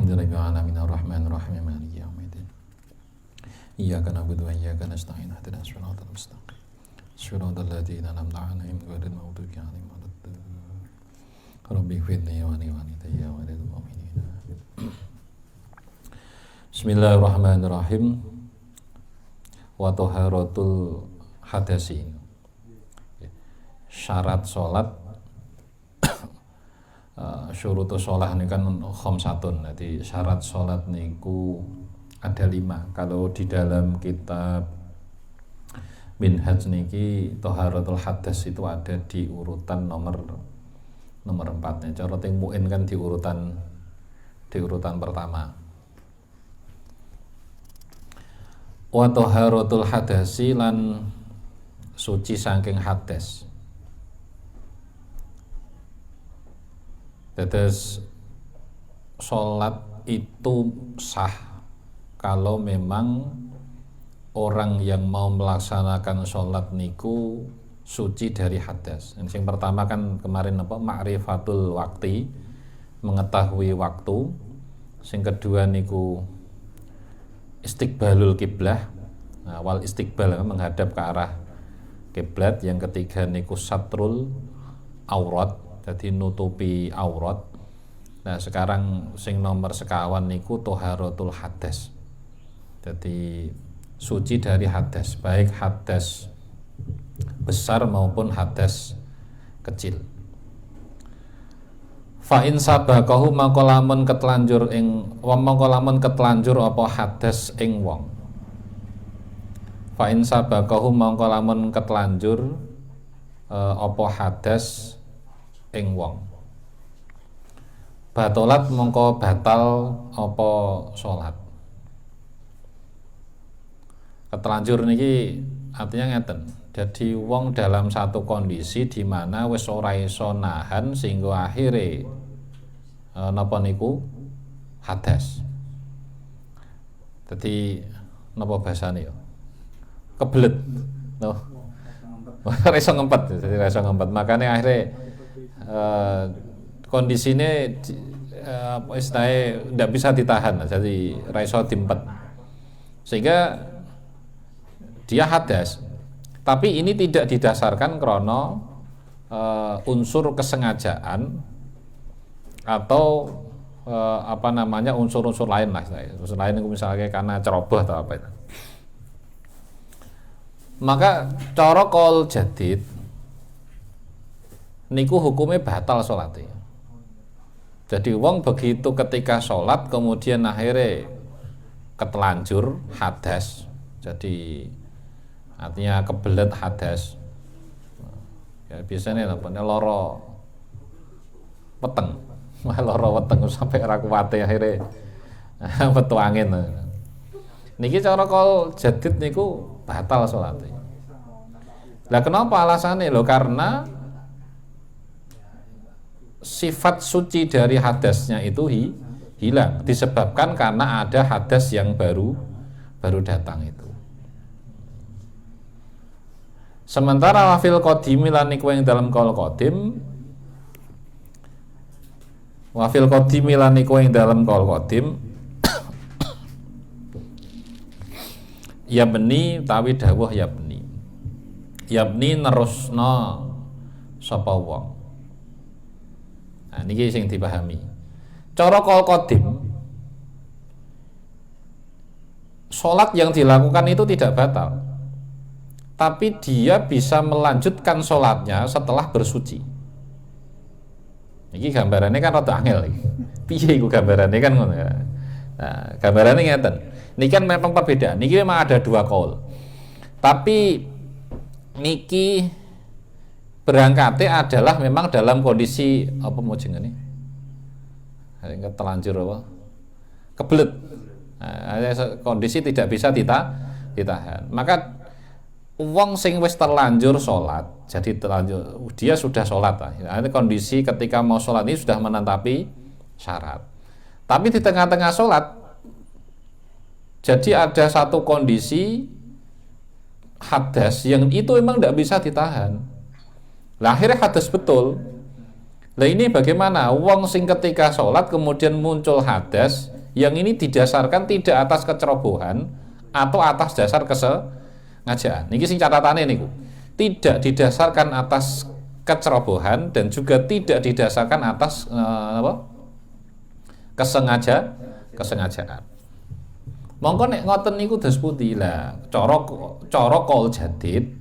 Alhamdulillahirabbil alamin arrahmanir rahim maliki yaumiddin. Iyyaka na'budu wa iyyaka nasta'in ihdinas siratal mustaqim. Shiratal ladzina an'amta 'alaihim ghairil maghdubi 'alaihim waladdallin. Rabbi ighfirli wa li walidayya wa lil mu'minin. Bismillahirrahmanirrahim. Wa taharatul hadasi. Syarat salat syurutus sholah ini kan khamsatun. Jadi syarat sholat niku ada 5. Kalau di dalam kitab Minhaj niki taharatul hadas itu ada di urutan nomor 4. Cara teng muin kan di urutan pertama. Wa taharatul hadasi lan suci saking hadas. Tetes sholat itu sah kalau memang orang yang mau melaksanakan sholat niku suci dari hadas. Yang pertama kan kemarin ma'rifatul waktu, mengetahui waktu. Yang kedua niku istiqbalul kiblah, wal istiqbal menghadap ke arah kiblat. Yang ketiga niku satrul aurat, jadi nutupi aurat. Nah sekarang sing nomor sekawan niku taharatul hadas. Jadi suci dari hadas, baik hadas besar maupun hadas kecil. Fa in sabaqahu mangko lamun ketlanjur apa hadas ing wong. Fa in sabaqahu mangko lamun ketlanjur apa hadas ing wong. Batolat mongko batal apa salat. Ketelanjur niki artinya ngeten. Jadi wong dalam satu kondisi di mana wis ora iso nahan sehingga akhire napa niku hadas. Dadi napa bahasane ya? Kebelet. No. Ora iso ngempet, jadi ora iso ngempet. Makane akhire kondisinya istilahnya tidak bisa ditahan, jadi raiso dimpet, sehingga dia hadas. Tapi ini tidak didasarkan krono unsur kesengajaan atau unsur-unsur lain lah, unsur lain misalnya karena ceroboh atau apa itu. Maka cara qaul jadid niku hukumnya batal sholatnya. Jadi wong begitu ketika sholat kemudian akhirnya ketelanjur hadas, jadi artinya kebelet hadas. Ya biasanya loro weteng, loro weteng sampai ra kuwate akhirnya metu angin. Niki cara qaul jadid niku batal sholatnya. Lah kenapa alasannya? Karena sifat suci dari hadasnya itu hilang, disebabkan karena ada hadas yang baru datang itu. Sementara wafil qadim lan niku ing dalam qaul qadim, wafil qadim lan niku ing dalam qaul qadim yabni tawi dawuh yabni nerusna sapa wong. Nah, niki sing dipahami. Cara qaul qadim, salat yang dilakukan itu tidak batal, tapi dia bisa melanjutkan salatnya setelah bersuci. Niki gambarannya kan rada angel iki. Piye iku gambarannya kan ngono ya. Nah, gambarannya ngeten. Niki kan memang perbedaan. Niki memang ada 2 qaul. Tapi niki berangkatnya adalah memang dalam kondisi apa mau jenenge? Telanjur apa? Kebelet. Nah, kondisi tidak bisa ditahan. Maka wong sing wis terlanjur sholat, jadi terlanjur dia sudah sholat lah. Ini kondisi ketika mau sholat ini sudah menetapi syarat. Tapi di tengah-tengah sholat, jadi ada satu kondisi hadas yang itu memang tidak bisa ditahan. Lah akhirnya hadas betul. Lah ini bagaimana? Wong sing ketika sholat kemudian muncul hadas, Yang ini didasarkan tidak atas kecerobohan atau atas dasar kesengajaan. Niki sing catatannya niku. Tidak didasarkan atas kecerobohan dan juga tidak didasarkan atas kesengajaan. Mongko nek ngoten niku dos pundi lah, cara kol jadid.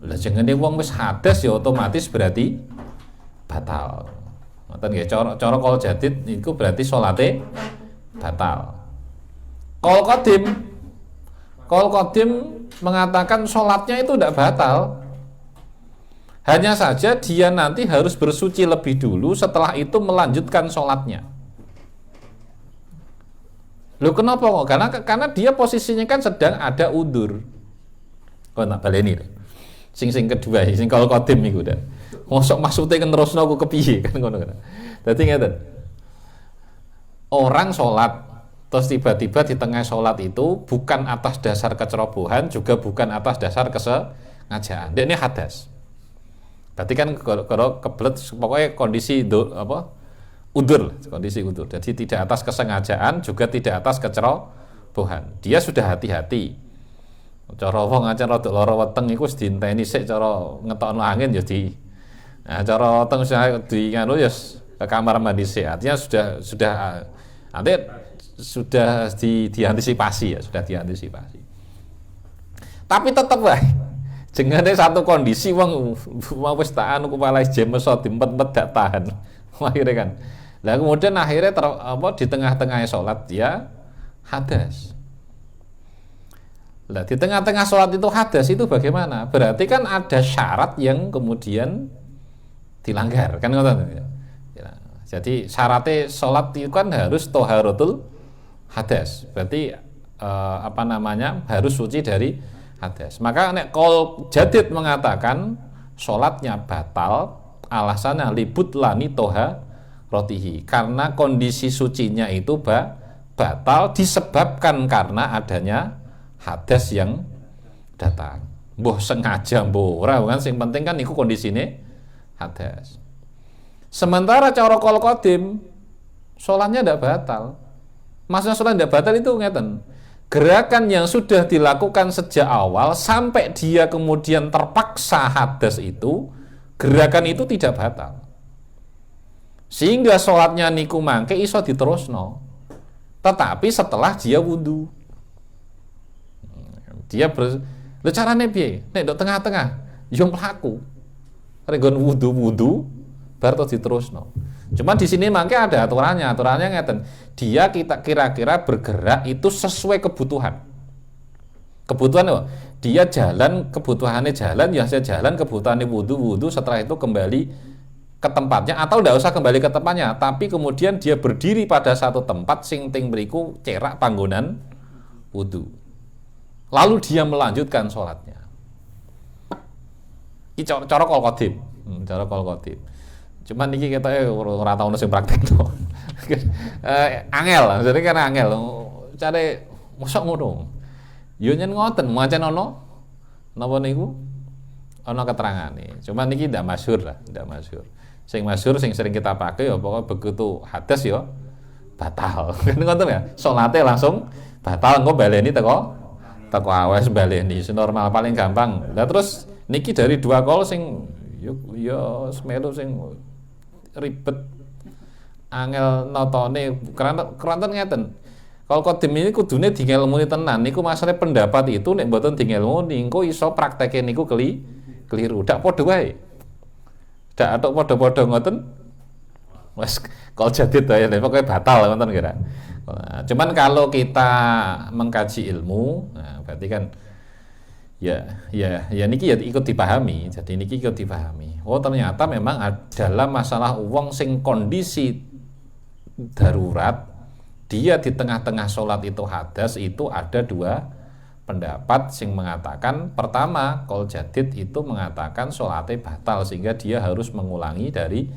Lah jengene wong wis hadas ya otomatis berarti batal. Ngoten nggih, cara kol jadid niku berarti salate batal. Kol qadim mengatakan salatnya itu tidak batal. Hanya saja dia nanti harus bersuci lebih dulu, setelah itu melanjutkan sholatnya. Loh kenapa kok? Karena dia posisinya kan sedang ada udur. Kok tak baleni deh. Sing kedua, sing kalau kodim iku dah. Mosok maksudnya kan terusno aku kepiye kan ngono kan. Dadi ngeten. Orang sholat terus tiba-tiba di tengah sholat itu bukan atas dasar kecerobohan, juga bukan atas dasar kesengajaan. Dia ini hadas. Berarti kan kalau kebelet pokoknya kondisi kondisi udur. Jadi tidak atas kesengajaan juga tidak atas kecerobohan. Dia sudah hati-hati. Cara wong ancen rada lara weteng iku wis dienteni sik cara ngetokno angin ya di. Nah, cara weteng di ngono ya ke kamar mandi sik. Artinya sudah diantisipasi ya, sudah diantisipasi. Tapi tetap wae jengane satu kondisi wong wis tak anu kepala jam iso diempet-empet dak tahan. Akhirnya kan. Lah kemudian akhirnya di tengah-tengah salat dia hadas. Lah di tengah-tengah salat itu hadas itu bagaimana? Berarti kan ada syarat yang kemudian dilanggar, kan ngoten ya. Jadi syaratnya salat itu kan harus toharatul hadas. Berarti harus suci dari hadas. Maka nek kol jadid mengatakan sholatnya batal, alasannya libut lani toha rotihi, karena kondisi sucinya itu batal disebabkan karena adanya hadas yang datang. Mbuh sengaja mbuh ora kan sing penting kan niku kondisine hadas. Sementara cara kol qadim sholatnya tidak batal. Maksudnya sholat tidak batal itu ngeten. Gerakan yang sudah dilakukan sejak awal sampai dia kemudian terpaksa hadas itu, gerakan itu tidak batal. Sehingga sholatnya niku mangke iso diterusno. Tetapi setelah dia wudu. Dia lho carane piye? Nek ndok tengah-tengah yo mlaku. Regon wudu bar diterusno. Cuma di sini mangke ada aturannya ngeten. Dia kita kira-kira bergerak itu sesuai kebutuhan. Kebutuhan apa? Dia jalan, kebutuhannya jalan, ya saya jalan, kebutuhannya wudu, setelah itu kembali ke tempatnya atau tidak usah kembali ke tempatnya, tapi kemudian dia berdiri pada satu tempat sing ting beriku cerak panggonan wudu. Lalu dia melanjutkan sholatnya. Iki cara kol qadim. Cara kol qadim. Cuman niki kita ora tau ono sing praktekno. Angel, jadi kan angel. Cari mosok ngono. Yo nyen ngoten, mancen ono napa niku? Ono keterangane. Cuman niki ndak masyhur lah, ndak masyhur. Sing masyhur sing sering kita pakai ya pokoknya begitu hadas ya batal. Kan ngoten ya. Salate langsung batal engko baleni teko awes baleni. Normal paling gampang. Lah terus niki dari dua kol sing yo semelu sing ribet angel notone keranten ngeten. Kalau qadim ini kudune dingelmuni tenan niku masalah pendapat itu nek mboten dingelmuni engko iso prakteke niku keliru. Dak padha wae. Dak atok padha-padha ngoten. Wes kol jadid wae pokoke batal ngoten kira. Cuman kalau kita mengkaji ilmu, nah berarti kan ya niki ya ikut dipahami. Jadi niki ikut dipahami. Oh ternyata memang adalah masalah uang sing kondisi darurat, dia di tengah-tengah sholat itu hadas, itu ada dua pendapat sing mengatakan, pertama kol jadid itu mengatakan sholatnya batal sehingga dia harus mengulangi dari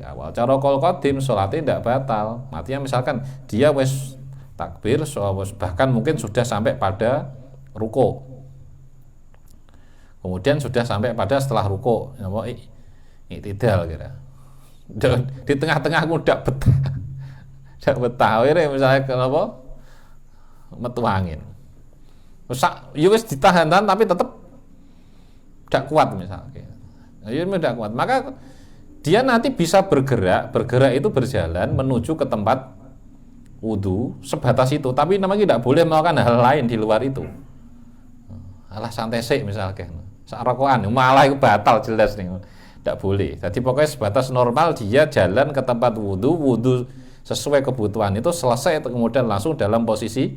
awal. Cara kol qadim sholatnya tidak batal. Artinya misalkan dia wes takbir, bahkan mungkin sudah sampai pada ruko. Kemudian sudah sampai pada setelah ruko, iktidal kira. Di tengah-tengah aku ndak betah. Dak betah misalnya kenapa? Metu angin. Ya wis ditahan-tahan tapi tetap tidak kuat misalnya. Ya tidak kuat. Maka dia nanti bisa bergerak itu berjalan menuju ke tempat wudu sebatas itu, tapi namanya tidak boleh melakukan hal lain di luar itu. Alah santai sih misalnya. Sak rokokan malah itu batal jelas nih. Tidak boleh. Jadi pokoknya sebatas normal dia jalan ke tempat wudu sesuai kebutuhan itu selesai kemudian langsung dalam posisi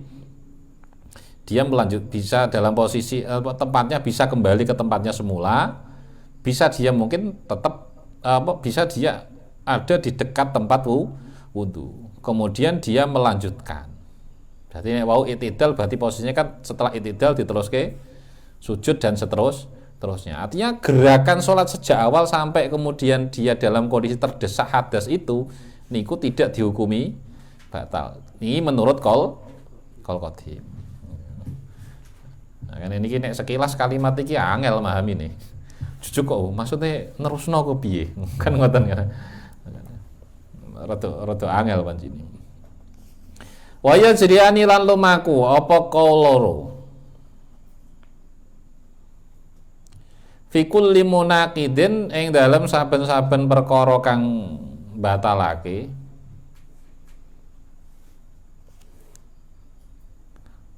dia bisa dalam posisi tempatnya bisa kembali ke tempatnya semula, bisa dia mungkin tetap bisa dia ada di dekat tempat wudu. Kemudian dia melanjutkan. Berarti wau itidal berarti posisinya kan setelah itidal diteruske sujud dan seterusnya. Artinya gerakan sholat sejak awal sampai kemudian dia dalam kondisi terdesak hadas itu niku tidak dihukumi batal. Ini menurut Qaul Qadim. Nah, kan ini nek sekilas kalimat iki angel memahami nih. Jujuk kok maksudnya nerusno kok piye? Kan ngoten kan. Rada angel pancene. Wa ya jriani lan lumaku apa qaul loro. Fi kulli munaqidin ing dalem saben-saben perkara kang batalake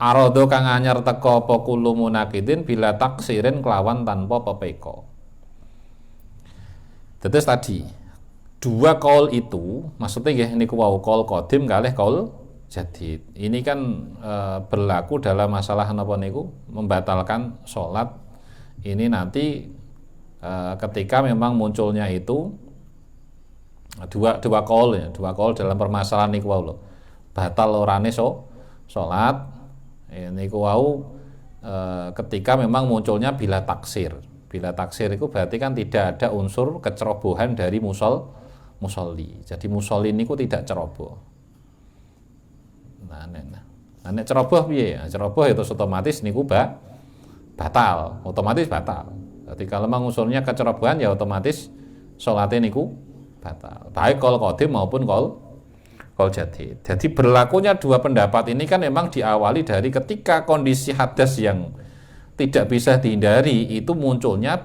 arodo kang anyar teka apa kullu munaqidin bila taksirin kelawan tanpa pepeka. Terus tadi dua qaul itu maksudnya nggih niku wau qaul qadim kalih qaul jadid. Ini kan berlaku dalam masalah napa niku membatalkan sholat. Ini nanti ketika memang munculnya itu dua qaul ya, dua qaul dalam permasalahan niku wau lho. Batal orane salat niku wau ketika memang munculnya bila taksir. Bila taksir itu berarti kan tidak ada unsur kecerobohan dari musolli. Jadi musolli niku tidak ceroboh. Nah nek ceroboh piye? Ceroboh itu otomatis niku batal, otomatis batal. Jadi kalau memang unsurnya kecerobohan ya otomatis sholatnya niku batal. Baik qaul qadim maupun qaul jadid. Jadi berlakunya dua pendapat ini kan memang diawali dari ketika kondisi hadas yang tidak bisa dihindari itu munculnya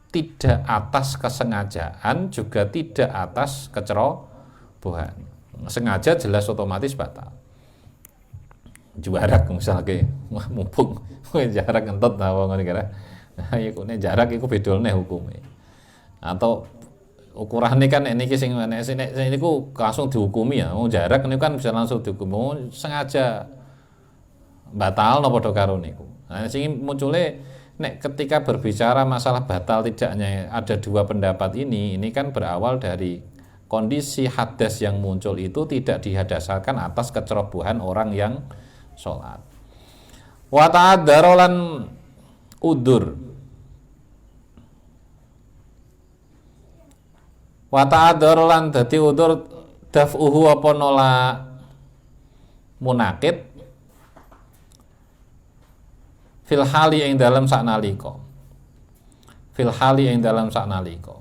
tidak atas kesengajaan juga tidak atas kecerobohan. Sengaja jelas otomatis batal. Jarak misalnya mumpung jarak entot ngono kira. Nah, iku nek jarak iku bedolne hukume. Atau ukurannya kan niki sing niku langsung dihukumi ya. Jarak niku kan bisa langsung dihukumi. Sengaja batal napa padha karo niku. Nah, sing muncule nek ketika berbicara masalah batal tidaknya ada dua pendapat ini kan berawal dari kondisi hadas yang muncul itu tidak dihadaskan atas kecerobohan orang yang sholat. Wa ta'adzara lan udur. Wa ta'adzara lan dadi udur daf'uhu apa nolak munakid fil hali ing dalam saknalika. Fil hali ing dalam saknalika.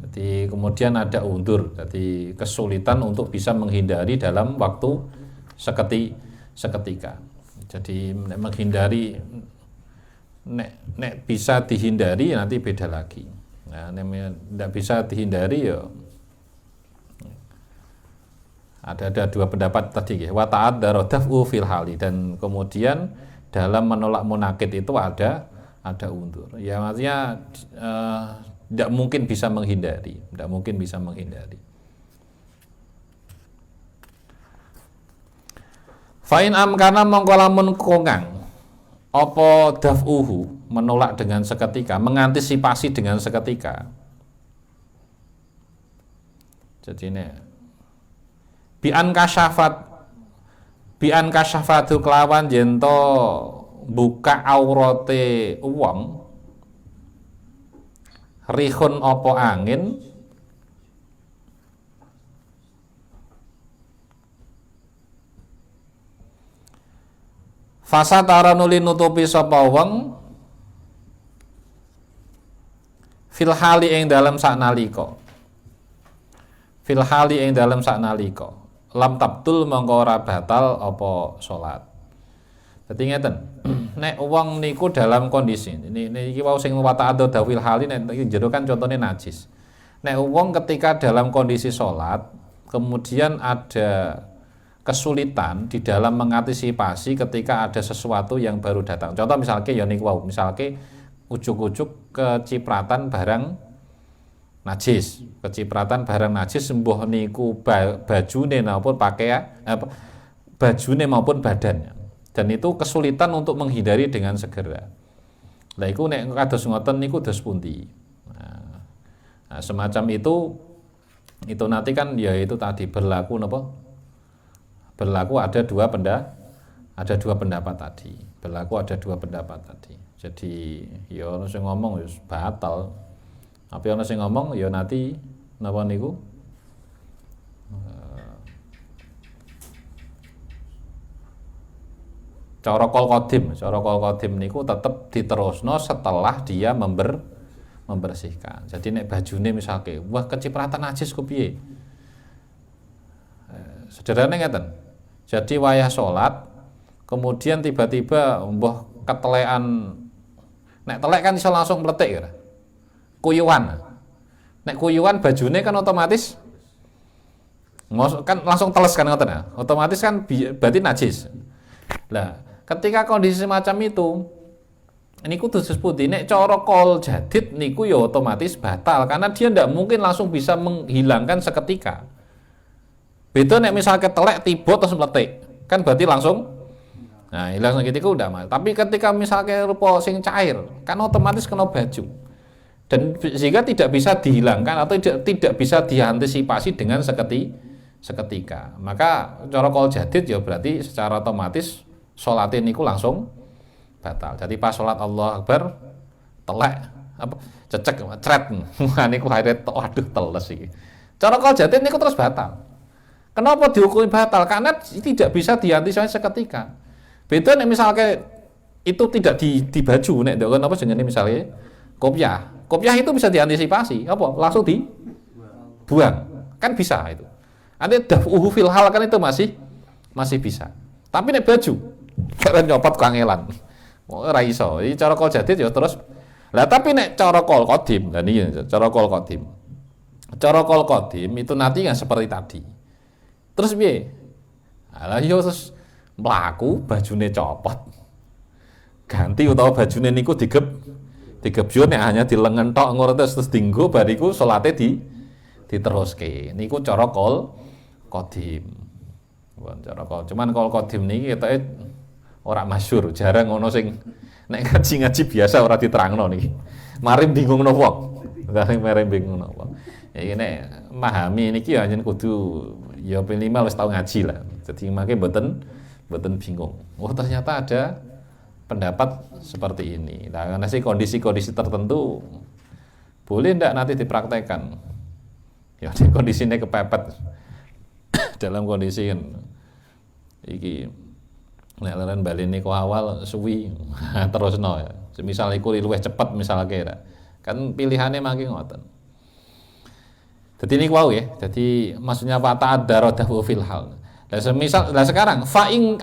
Jadi kemudian ada undur, jadi kesulitan untuk bisa menghindari dalam waktu seketika. Jadi menghindari nek bisa dihindari nanti beda lagi. Nah, tidak bisa dihindari ya ada dua pendapat tadi ya. Wa ta'adzara daf'u fil hali, dan kemudian dalam menolak munakid itu ada undur. Ya maksudnya tidak mungkin bisa menghindari, Fa'in amkana mongko lamun kongang apa daf'uhu menolak dengan seketika, mengantisipasi dengan seketika. Jadi ini bi'an kasyafatu kelawan jento buka aurate wong rihun apa angin fasa taranuli nutupi sapa wong fil hali ing dalam saknalika fil hali ing dalem saknalika lam tabtul mongko ora batal apa salat. Dadi ngeten, nek wong niku dalam kondisi ini iki wau sing wa ta'addu dawil hali nek iki jero kan contone najis. Nek wong ketika dalam kondisi salat kemudian ada kesulitan di dalam mengantisipasi ketika ada sesuatu yang baru datang. Contoh misalnya ya niku wau, misalnya ujuk-ujuk kecipratan barang najis, kecipratan barang najis sembuh niku bajune maupun pakaian bajune maupun badannya. Dan itu kesulitan untuk menghindari dengan segera. Lah iku nek kados ngoten niku dos pundi. Nah, semacam itu nanti kan ya itu tadi berlaku napa? Berlaku ada dua pendapat tadi. Berlaku ada dua pendapat tadi. Jadi ya ono sing ngomong ya batal. Apa ono sing ngomong ya nanti napa niku? Cara kol kodim niku tetep diterusno setelah dia membersihkan. Jadi nek bajune misalnya wah kecipratan najis ku piye? Sederhana ngeten. Jadi wayah sholat, kemudian tiba-tiba mbah ketelekan, nek telek kan iso langsung meletik ya, kuyuan. Nek kuyuan bajune kan otomatis kan langsung teles kan ngoten ya, otomatis kan berarti najis. Lah, ketika kondisi semacam itu, niku khusus putih, nek cara kol jadid niku ya otomatis batal karena dia ndak mungkin langsung bisa menghilangkan seketika. Beda nek misalnya telek tiba terus meletik, kan berarti langsung hilang seketika udah mal. Tapi ketika misalnya rupa sing cair, kan otomatis kena baju. Dan sehingga tidak bisa dihilangkan atau tidak bisa diantisipasi dengan seketika. Maka cara kol jadid ya berarti secara otomatis sholatin niku langsung batal. Jadi pas sholat Allah Akbar telek apa cecek cret niku akhirnya waduh teles iki. Cara kol jadid niku terus batal. Kenapa dihukumi batal? Karena tidak bisa diantisipasi seketika. Beda nek misalnya itu tidak di baju nek ndok apa jenenge misalnya kopiah. Kopiah itu bisa diantisipasi, apa? Langsung dibuang. Kan bisa itu. Ada dafuhu fil hal kan itu masih bisa. Tapi nek baju kan nyopot kangelan. Ora iso. Iki cara kol jadid ya terus. Lah tapi nek cara kol qadim, lah niki cara kol qadim. Cara kol qadim itu nanti yang seperti tadi. Terus piye? Lah yo terus mlaku bajune copot. Ganti utawa bajune niku digebjo nek hanya di lengan tok ngono terus dienggo bariku salate diteruske. Niku cara kol qadim. Cara kol. Cuman kol qadim niki ketoke ora masyhur, jarang ono sing nek ngaji biasa ora diterangno niki. Mari bingungno wong. Mari bingungno wong. Ya nek memahami niki ya kudu ya minimal wis tau ngaji lah. Jadi makanya mboten bingung. Oh ternyata ada pendapat seperti ini. Nah, karena sih kondisi-kondisi tertentu boleh ndak nanti dipraktekkan. Ya di kondisinya kepepet dalam kondisi kan iki nek leren balene ku awal suwi terusno ya. Semisal iku luwih cepet misalnya kira. Kan pilihannya makin ngoten. Jadi ini wow ya. Jadi maksudnya fata darodahu fil hal. Nah, semisal sekarang fa'in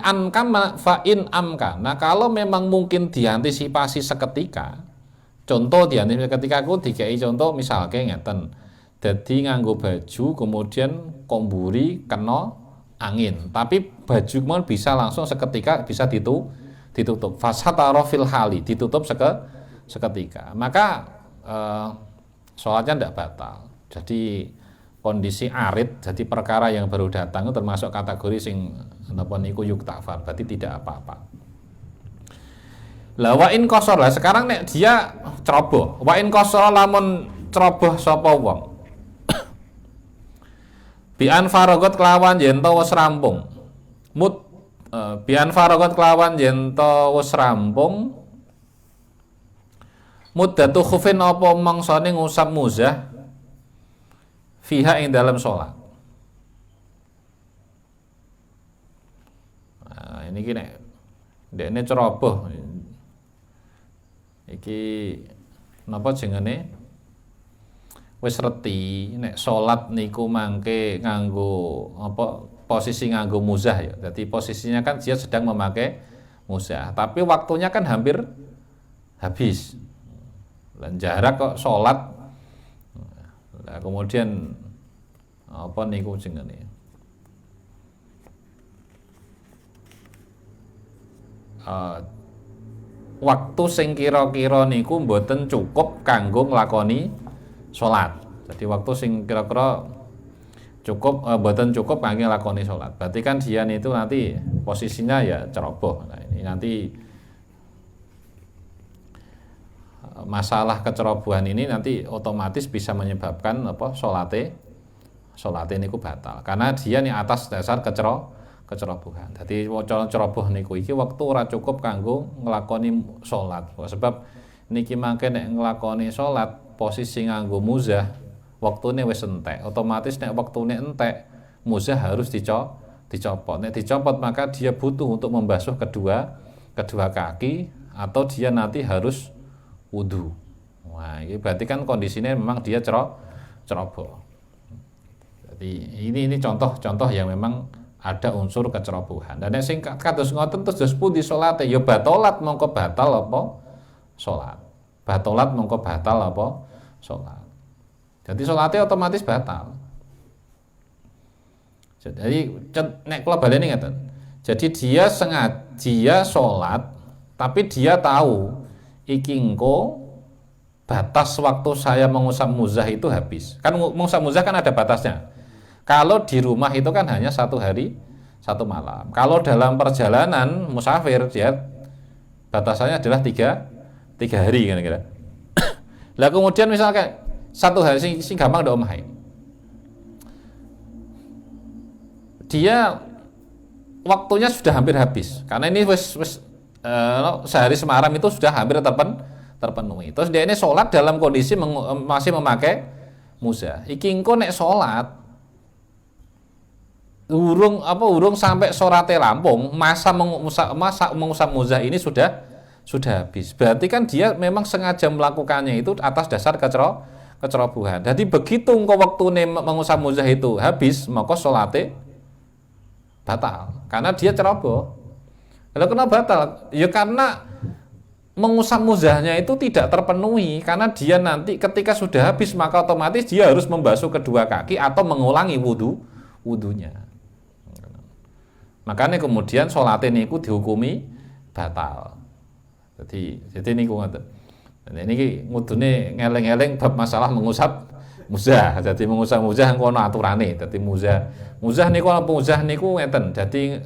amka. Nah, kalau memang mungkin diantisipasi seketika. Contoh diantisipasi ketika aku dikai contoh misalnya ngeten. Jadi nganggo baju kemudian komburi kena angin. Tapi baju kemudian bisa langsung seketika bisa ditutup. Fasataro fil hali ditutup seketika. Maka sholatnya tidak batal. Jadi kondisi arid, jadi perkara yang baru datang itu termasuk kategori sing napa niku yuktafar, berarti tidak apa-apa. Lah wa in qasar, lah sekarang nek dia ceroboh. Wa in qasar lamun ceroboh sapa wong. Bi an faragot kelawan yen wis rampung. Bi an faragot kelawan yen wis rampung. Muddatu khufin apa mangsane ngusap muzah fiha ing dalam sholat. Nah, ini gini, ini ceroboh. Iki napa jenenge? wis reti nek salat niku mangke nganggo apa posisi nganggo muzah ya. Jadi posisinya kan dia sedang memakai muzah, tapi waktunya kan hampir habis. Dan jarak kok salat. Nah, kemudian apa niku jenenge? Waktu sing kira-kira niku mboten cukup kanggo nglakoni salat. Jadi waktu sing kira-kira cukup mboten cukup kanggo nglakoni salat. Berarti kan dia itu nanti posisinya ya ceroboh. Nah, ini nanti masalah kecerobohan ini nanti otomatis bisa menyebabkan apa salate niku batal. Karena dia nih atas dasar kecerobohan. Jadi ceroboh niku iki waktu ora cukup kanggo nglakoni salat. Sebab niki mangke nek nglakoni salat posisi nganggo muzah waktune wis entek. Otomatis nek waktune entek muzah harus dicopot. Nek dicopot maka dia butuh untuk membasuh kedua kaki atau dia nanti harus wudu. Wah, ini berarti kan kondisinya memang dia ceroboh. Jadi ini contoh-contoh yang memang ada unsur kecerobohan. Dan sing kados ngoten terus pundi salate ya batolat mongko batal apa salat. Batolat mongko batal apa salat. Jadi salate otomatis batal. Jadi nek kula baleni ngeten. Jadi dia sengaja salat tapi dia tahu iki engko batas waktu saya mengusap muzah itu habis. Kan mengusap muzah kan ada batasnya. Kalau di rumah itu kan hanya 1 hari 1 malam. Kalau dalam perjalanan musafir dia batasannya adalah 3 hari kira-kira. Lah kemudian misalkan 1 hari sing gampang ndak omahe. Dia waktunya sudah hampir habis. Karena ini wis sehari semalam itu sudah hampir terpenuhi. Terus dia ini sholat dalam kondisi masih memakai muzah. Iki engko nek sholat urung sampai sorate rampung, masa mengusap muzah ini sudah habis. Berarti kan dia memang sengaja melakukannya itu atas dasar kecerobohan. Jadi begitu engko waktune mengusap muzah itu habis, maka salate batal karena dia ceroboh. Lalu kenapa batal? Ya karena mengusap muzahnya itu tidak terpenuhi karena dia nanti ketika sudah habis maka otomatis dia harus membasuh kedua kaki atau mengulangi wudunya. Makanya kemudian salate niku dihukumi batal. Jadi niku ngoten. Ini ngudune ngeleng-eleng bab masalah mengusap muzah. Jadi mengusap muzah engko ana aturane. Dadi muzah niku ngeten. Jadi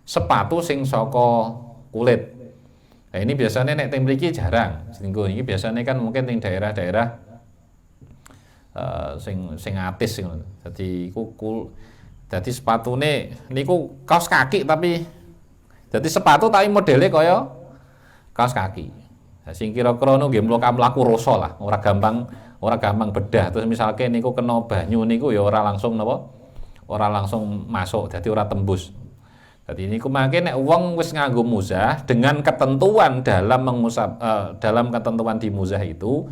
sepatu sing saka kulit. Nah, ini biasanya nek teng mriki jarang. Ini biasanya kan mungkin ning daerah-daerah sing atis ngono. Dadi dadi sepatune niku kaos kaki tapi dadi sepatu tapi modele kaya kaos kaki. Nah, sing kira-kira nggih mlaku rasa lah, ora gampang bedah. Terus misalnya niku kena banyu niku ya ora langsung masuk, dadi ora tembus. Jadi niku mangke nek wong wis nganggo muzah dengan ketentuan dalam ketentuan di muzah itu,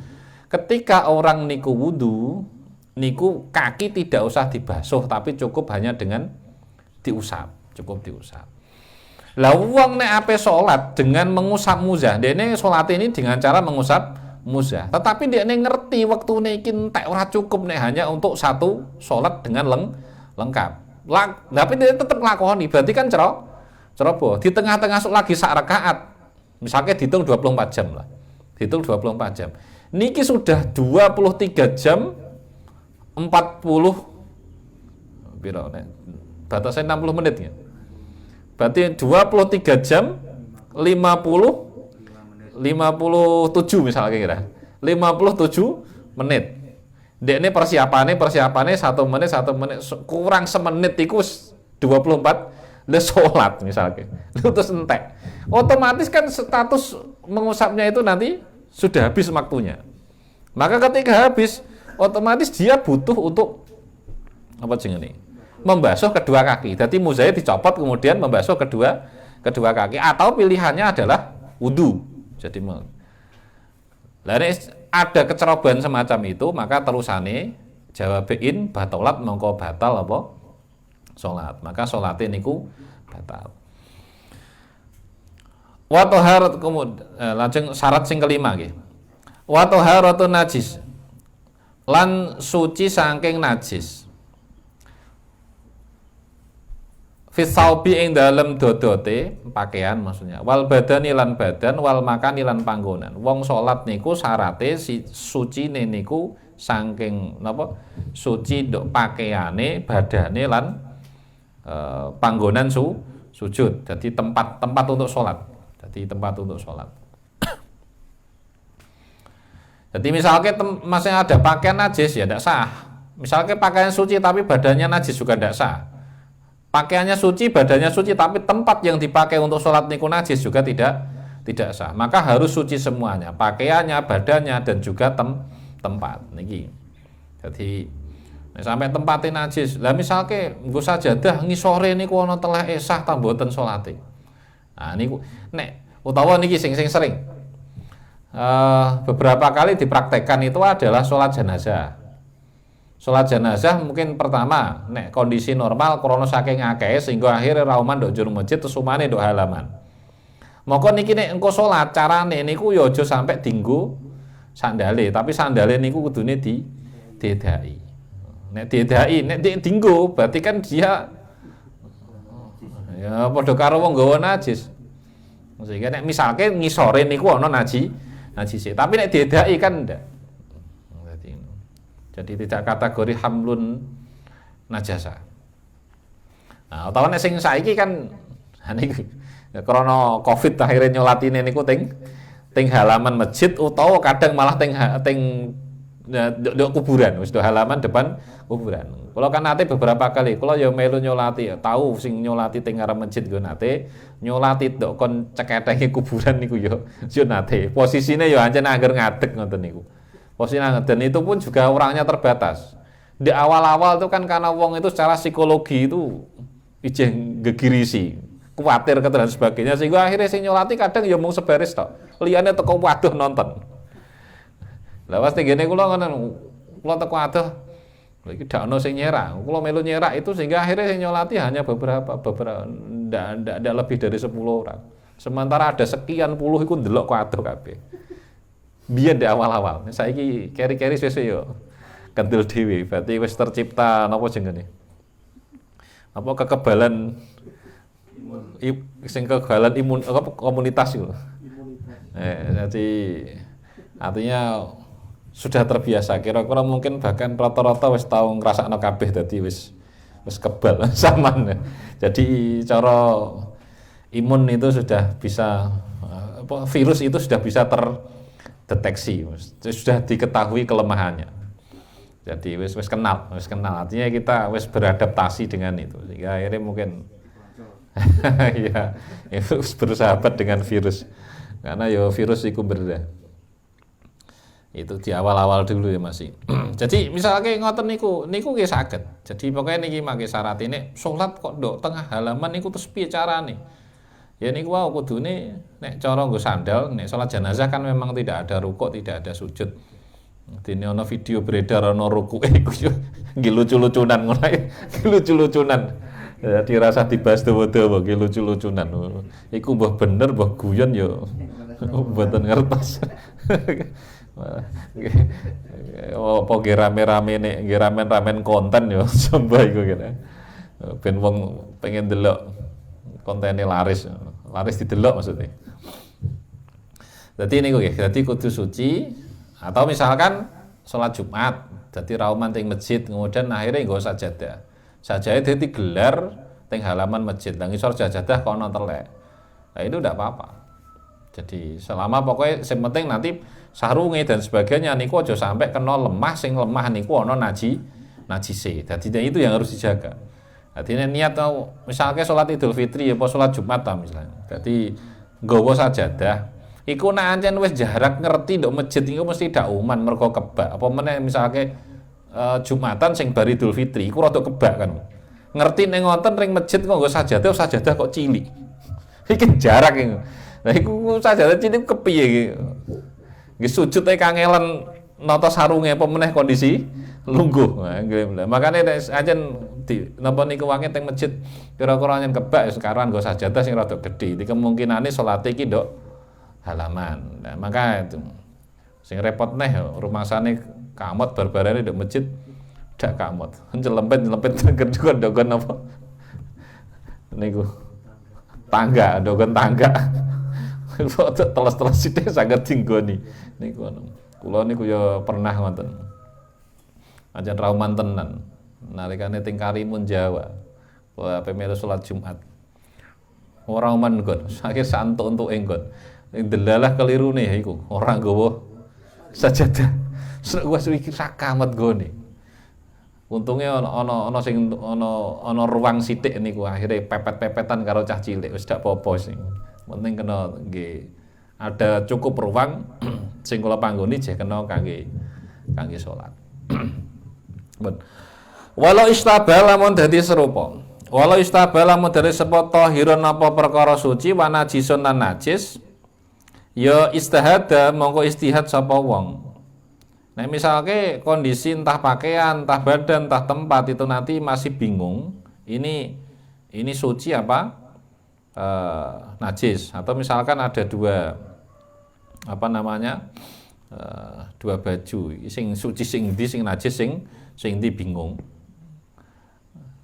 ketika orang niku wudu, niku kaki tidak usah dibasuh tapi cukup hanya dengan cukup diusap. Lah wong nek ape salat dengan mengusap muzah, dene salat ini dengan cara mengusap muzah. Tetapi dia ngerti waktune iki entek ora cukup nek hanya untuk satu salat dengan lengkap. Tapi dia tetap nglakoni, berarti kan ceroboh. Di tengah-tengah lagi sak rakaat, misalnya dihitung 24 jam lah. Dihitung 24 jam. Niki sudah 23 jam 40 piro nek batasnya 60 menit ya. Berarti 23 jam 57 misalnya kira. 57 menit. Dekne persiapannya 1 menit kurang semenit iku 24 le salat misalnya. Terus entek. Otomatis kan status mengusapnya itu nanti sudah habis waktunya. Maka ketika habis otomatis dia butuh untuk apa jenenge? Membasuh kedua kaki. Jadi muzahnya dicopot kemudian membasuh kedua kaki atau pilihannya adalah wudu. Jadi ada kecerobohan semacam itu, maka terusane jawabein batalat mongko batal apa salat. Maka salate niku batal. Wa taharat lajeng syarat sing kelima nggih. Wa taharatun najis. Lan suci saking najis. Fi saubi ing dalem dodote pakaian maksudnya. Wal badani lan badan wal makani lan panggonan. Wong salat niku syarate sucine niku saking napa? Suci nduk pakaiane, badane lan panggonan sujud. Jadi tempat untuk salat. Jadi tempat untuk sholat. Jadi misalnya masih ada pakaian najis ya tidak sah. Misalnya pakaian suci tapi badannya najis juga tidak sah. Pakaiannya suci, badannya suci tapi tempat yang dipakai untuk sholat niku najis juga tidak sah. Maka harus suci semuanya, pakaiannya, badannya dan juga tempat. Niki. Jadi sampai tempatnya najis. Lah misalnya nggo sajadah ngisore niku ana teleke sah ta mboten sholate. Nah niku nek utawa niki sing sering beberapa kali dipraktekkan itu adalah sholat jenazah. Sholat jenazah mungkin pertama nek kondisi normal krana saking akeh sehingga akhirnya rauman ndok jero masjid terus umane ndok halaman. Moko niki nek engko sholat carane niku ya aja sampai dinggo sandale, tapi sandale niku kudune diedaki. Nek diedaki, nek dinggo berarti kan dia ya padha karo wong nggawa najis. Sehingga nek misalke ngisore niku ana najis. Tapi nek diedaki kan ndak. Jadi tidak kategori hamlun najasa. Nah, utawa nek sing saiki kan niku krana Covid akhirnya nyolatine niku ting halaman masjid utawa kadang malah ting kuburan, wis halaman depan kuburan. Kula kan nate beberapa kali, kula ya melu nyolati, ya tahu sing nyolati teng ngarep masjid go nate, nyolati ndok kon ceketenge kuburan niku ya nate. Posisine ya ancen angger ngadeg ngoten niku. Posisi dan itu pun juga orangnya terbatas. Di awal-awal itu kan karena wong itu secara psikologi itu ijeng gegirisi, kuatir dan sebagainya sehingga akhirnya sing nyolati kadang ya mung sebaris tok. Liyane teko waduh nonton. Lah pas tengene kula ngono, kula teko adoh lha iki dak ono sing nyerak. Kula melu nyerak itu sehingga akhirnya sing nyolati hanya beberapa ndak lebih dari 10 orang. Sementara ada sekian puluh iku ndelok kok adoh kabeh. Biar di awal-awal, saiki keri-keri sesuk yo kentil dhewe, berarti wis tercipta napa jenenge? Apa kekebalan kekebalan imun komunitas itu. Jadi artinya sudah terbiasa. Kira-kira mungkin bahkan rata-rata wis tau ngrasakno kabeh dadi wis kebal saman. Jadi cara imun itu sudah bisa virus itu sudah bisa terdeteksi, sudah diketahui kelemahannya. Jadi wis kenal, artinya kita wis beradaptasi dengan itu. Sehingga akhirnya mungkin ya bersahabat dengan virus. Karena ya virus itu berda. Itu di awal-awal dulu ya masih. Jadi misalnya ngoten niku nggih saged. Jadi pokoknya niki mangke syarat ini salat kok ndok tengah halaman niku terus piye carane? Ya niku wae kudune nek cara nggo sandal, nek salat jenazah kan memang tidak ada rukuk, tidak ada sujud. Dene ana video beredar ana rukuke iku yo nggih lucu-lucunan ngono ae. Lucu-lucunan. Jadi rasa dibahas dawa-dawa nggih lucu-lucunan. Iku mbah bener mbah guyon yo mboten ngertos. Apa nggih rame-rame nek nggih ramen-ramen konten yo sembah iku kene. Ben wong pengen delok kontennya laris didelok maksudnya. Jadi ini gue, jadi kudu suci atau misalkan sholat Jumat, jadi rauman teng masjid, kemudian akhirnya nggak sajadah. Sajadah jadi gelar teng halaman masjid, dan ngisor sajadah kono telek. Nah itu tidak apa-apa. Jadi selama pokoknya yang penting nanti sarunge dan sebagainya niku aja sampai kena lemah, sing lemah niku ono najise. Jadi itu yang harus dijaga. Artinya niat tau misalnya sholat Idul Fitri apa sholat Jumat ta misalnya. Jadi nggawa sajadah. Iku nek ancen wis jarak ngerti ndok masjid iku mesti dauman mergo kebak. Apa meneh misalnya Jumatan sing bar Idul Fitri iku rada kebak kan. Ngerti ning ngoten ring masjid kok nggo sajadah kok cilik. Iki jarak iki. Lah iku sajadah cilik kepiye iki? Nggih sujud kangelen nata sarunge apa meneh kondisi lungguh. Nah, nggih. Makane nek ajen di napa niku wangi teng masjid kira-kira nyen kebak sekarang nggo sajadah sing rada gedhe. Iki kemungkinane salate iki nduk halaman. Nah, maka itu sing repot neh rumangsane kamot barbarane nduk masjid dak kamot. Nyelempet dogon apa? Niku tangga, dogon tangga. Teles-teles sithik saged dinggoni. Niku kula niku ya pernah ngoten. Ajan rauman tenan. Nalikane teng Karimun Jawa. Kula ape melu salat Jumat. Ora uman nggon, saking santuk-entuke nggon. Ning delalah kelirune iku, ora nggawa sajadah. Sek wis iki sakamet gone. Untunge ana sing ana ruang sithik niku akhire pepet-pepetan karo cah cilik wis dak apa-apa sing. Penting kena nggih ada cukup ruang sing kula panggoni jeh kena kangge salat. Walau istabal lamun dadi serupa. Walau istabal lamun dadi serupa tahirun apa perkara suci wa najisun lan najis. Ya istihada mongko istihad sapa wong. Nah misalnya kondisi entah pakaian, entah badan, entah tempat itu nanti masih bingung. Ini suci apa? Najis. Atau misalkan ada dua dua baju, sing suci sing ndi, sing najis sing ndi bingung.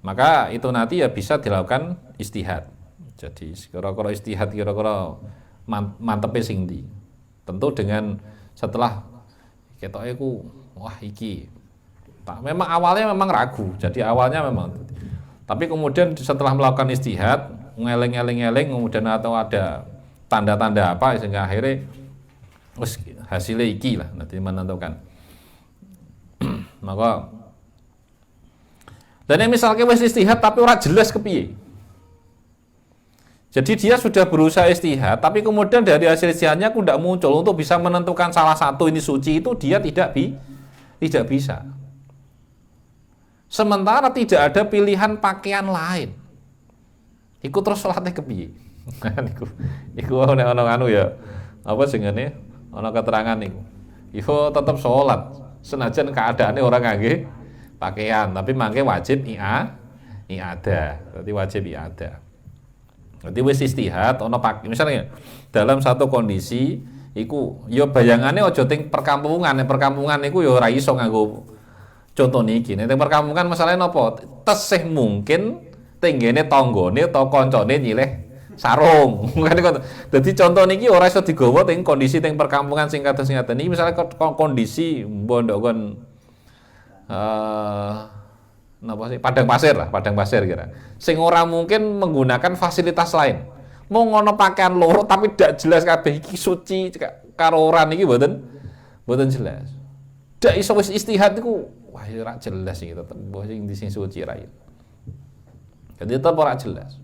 Maka itu nanti ya bisa dilakukan istihad. Jadi kira-kira istihad kira-kira mantepe sing ndi. Tentu dengan setelah ketoke ku wah iki memang awalnya memang ragu. Jadi awalnya memang tapi kemudian setelah melakukan istihad ngeleng-eleng kemudian atau ada tanda-tanda apa sehingga akhirnya hasilnya iki lah nanti menentukan. Maka dan misalnya wis istihad tapi ora jelas kepiye. Jadi dia sudah berusaha istihad, tapi kemudian dari hasil istihadnya aku tidak muncul untuk bisa menentukan salah satu ini suci itu dia tidak bisa. Sementara tidak ada pilihan pakaian lain. Iku terus salatnya kepiye? Iku ana anu ya. Apa sing ngene? Ana keterangan niku. Iku tetap salat. Senajan keadaannya orang ngangge pakaian, tapi mangke wajib i'adah. Berarti wajib i'adah. Berarti wis istihad ana misalnya dalam satu kondisi iku ya bayangane aja teng perkampungan niku ya ora iso nganggo conto niki. Nek perkampungan masalahnya napa? Tesih mungkin tenggene tanggane utawa kancane nyilih sarung. Dadi conto niki ora iso digawa teng kondisi teng perkampungan sing kados ngaten. Iki misalnya kondisi mbondok kon napa sih padang pasir kira. Sing ora mungkin menggunakan fasilitas lain. Mau ngono pakaian loro tapi tidak jelas kabeh iki suci karo ora niki mboten jelas. Dak iso wis istihad iku wah ora jelas iki tetep sing di sing suci ra. Jadi tetep ora jelas.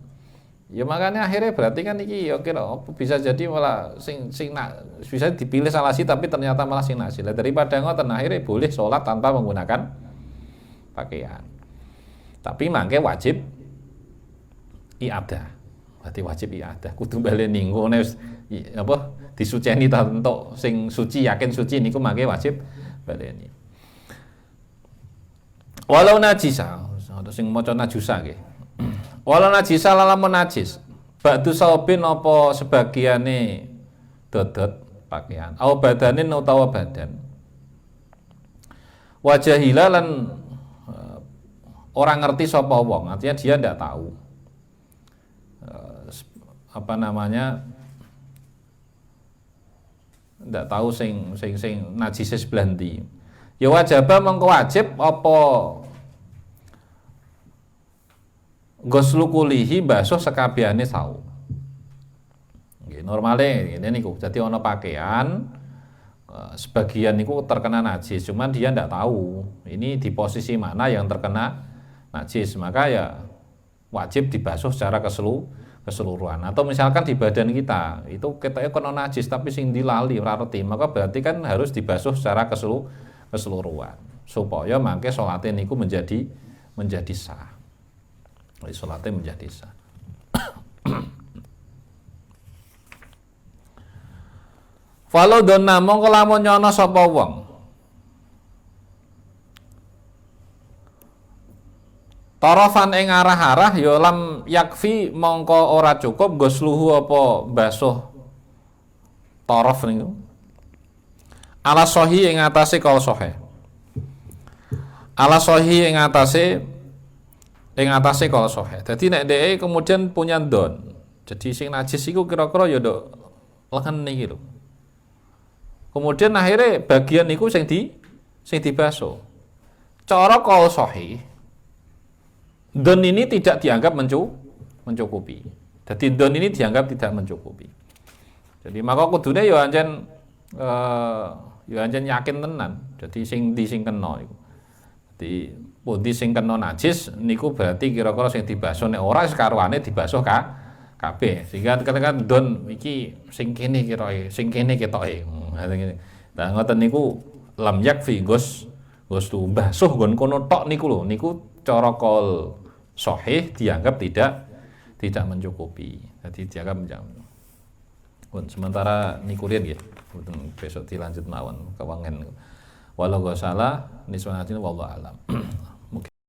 Ya makanya akhirnya berarti kan iki ya kira bisa jadi malah sing bisa dipilih salah sih tapi ternyata malah sing najis. Daripada ngoten akhirnya boleh sholat tanpa menggunakan pakaian. Tapi mangke wajib i'adah. Berarti wajib i'adah. Kudu baleni ngene apa disuceni ta entuk sing suci yakin suci niku mangke wajib baleni. Walau najisa, atau sing maca najusa nggih. Walau najisa lamun najis. Ba'du saubin apa sebagiane dodot pakaian. Au badanin utawa badan. Wajah hilalan orang ngerti sapa wong, artinya dia ndak tahu ndak tahu sing najis sebelah ndi. Ya wajaba mengko wajib apa ghuslu kulihi basuh sekabehane sau. Nggih normale ngene niku. Dadi ana pakaian sebagian niku terkena najis, cuman dia ndak tahu ini di posisi mana yang terkena najis, maka ya wajib dibasuh secara keseluruhan. Atau misalkan di badan kita itu ketoknya kena najis tapi sing dilali ora ngerti, maka berarti kan harus dibasuh secara keseluruhan supaya mangke salate niku menjadi sah. Salate menjadi sah. Walau donna mongko lamun nyono sapa wong tarafan ing arah-arah ya lam yakfi mongko ora cukup gosluhu apa basuh taraf niku ala sahih ing atase kaul sahih ala sahih ing atase kaul sahih. Dadi nek dhek kemudian punya don. Jadi sing najis iku kira-kira ya nduk lengen iki lho. Kemudian akhirnya bagian niku sing dibasuh. Cara kaul sahih don ini tidak dianggap mencukupi. Jadi don ini dianggap tidak mencukupi. Jadi maka kudune ya ancen yakin tenan. Jadi sing kena iku. Jadi pundi sing kena najis niku berarti kira-kira sing dibasuh nek ora sekaruane dibasuh kabeh. Sehingga katakan don iki sing kene kira sing kene ketoke. Nah ngoten niku lam yakfi Gus tu basuh nggon kono tok niku lho. Niku cara kaul sahih dianggap tidak mencukupi. Jadi dianggap mencukupi. Sementara niku riyen nggih. Besok dilanjut mawon kewangen. Walau gak salah niswanatin wallahu alam.